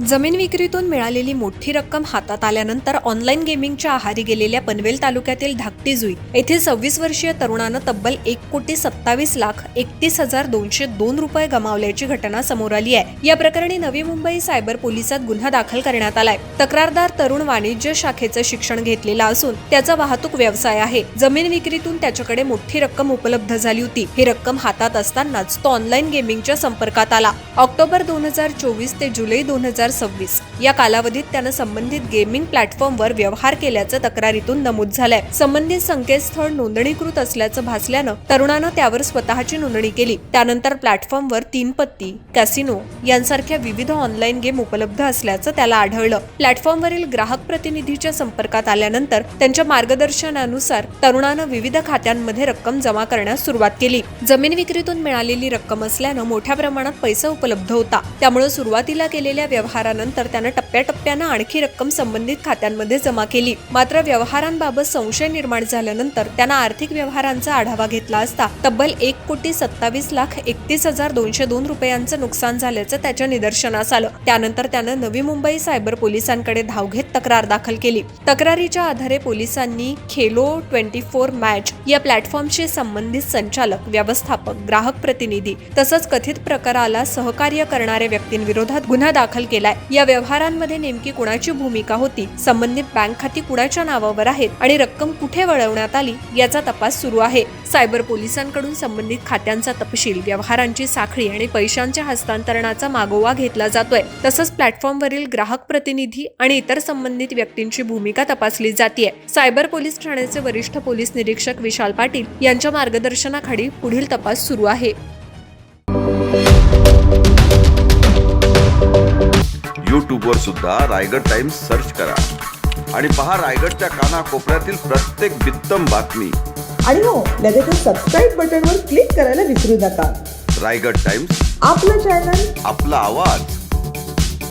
जमीन विक्रीतून मिळालेली मोठी रक्कम हातात आल्यानंतर ऑनलाईन गेमिंगच्या आहारी गेलेल्या पनवेल तालुक्यातील धाकटी जुई येथील 26 वर्षीय तरुणानं तब्बल 1,27,31,202 रुपये गमावल्याची घटना समोर आली आहे। या प्रकरणी नवी मुंबई सायबर पोलिसात गुन्हा दाखल करण्यात आलाय। तक्रारदार तरुण वाणिज्य शाखेचं शिक्षण घेतलेला असून त्याचा वाहतूक व्यवसाय आहे। जमीन विक्रीतून त्याच्याकडे मोठी रक्कम उपलब्ध झाली होती। ही रक्कम हातात असतानाच तो ऑनलाईन गेमिंगच्या संपर्कात आला। ऑक्टोबर 2024 ते जुलै 2026 या कालावधीत त्यानं संबंधित गेमिंग प्लॅटफॉर्मवर व्यवहार केल्याचं तक्रारीतून नमूद झालंय। संबंधित संकेतस्थळ नोंदणीकृत असल्याचं भासल्यानं तरुणानं त्यावर स्वतःची नोंदणी केली। त्यानंतर प्लॅटफॉर्मवर 3 पत्ती, कॅसिनो यांसारख्या विविध ऑनलाईन गेम उपलब्ध असल्याचं त्याला आढळलं। प्लॅटफॉर्मवरील ग्राहक प्रतिनिधीच्या संपर्कात आल्यानंतर त्यांच्या मार्गदर्शनानुसार तरुणानं विविध खात्यांमध्ये रक्कम जमा करण्यास सुरुवात केली। जमीन विक्रीतून मिळालेली रक्कम असल्यानं मोठ्या प्रमाणात पैसा उपलब्ध होता। त्यामुळे सुरुवातीला केलेल्या व्यवहारानंतर त्यानं टप्प्याटप्प्यानं आणखी रक्कम संबंधित खात्यांमध्ये जमा केली। मात्र व्यवहारांबाबत संशय निर्माण झाल्यानंतर त्यानं आर्थिक व्यवहारांचा आढावा घेतला असता तब्बल 1,27,31,202 रुपयांचं नुकसान झाल्याचं त्याच्या निदर्शनास आलं। त्यानंतर त्यानं नवी मुंबई सायबर पोलिसांकडे धाव घेत तक्रार दाखल केली। तक्रारीच्या आधारे पोलिसांनी खेलो 24 मॅच या प्लॅटफॉर्मशी संबंधित संचालक, व्यवस्थापक, ग्राहक प्रतिनिधी तसंच कथित प्रकाराला सहकार्य करणाऱ्या व्यक्तींविरोधात गुन्हा दाखल केलाय। या व्यवहारांमध्ये नेमकी कुणाची भूमिका होती, संबंधित बँक खाती कुणाच्या नावावर आहेत आणि रक्कम कुठे वळवण्यात आली याचा तपास सुरू आहे। सायबर पोलिसांकडून संबंधित खात्यांचा तपशील, व्यवहारांची साखळी आणि पैशांच्या हस्तांतरणाचा मागोवा घेतला जातोय। तसंच प्लॅटफॉर्मवरील ग्राहक प्रतिनिधी आणि इतर संबंधित व्यक्तींची भूमिका तपासली जातेय। सायबर पोलीस ठाण्याचे वरिष्ठ पोलीस निरीक्षक विशाल पाटील यांच्या मार्गदर्शनाखाली पुढील तपास सुरू आहे। YouTube वर सुद्धा रायगड टाइम्स सर्च करा आणि पहा रायगडच्या कानाकोपऱ्यातील प्रत्येक बित्तम बातमी। आणि हो, लगेच सबस्क्राईब बटनवर क्लिक करायला विसरू नका। रायगड टाइम्स, आपलं चॅनल, आपला आवाज।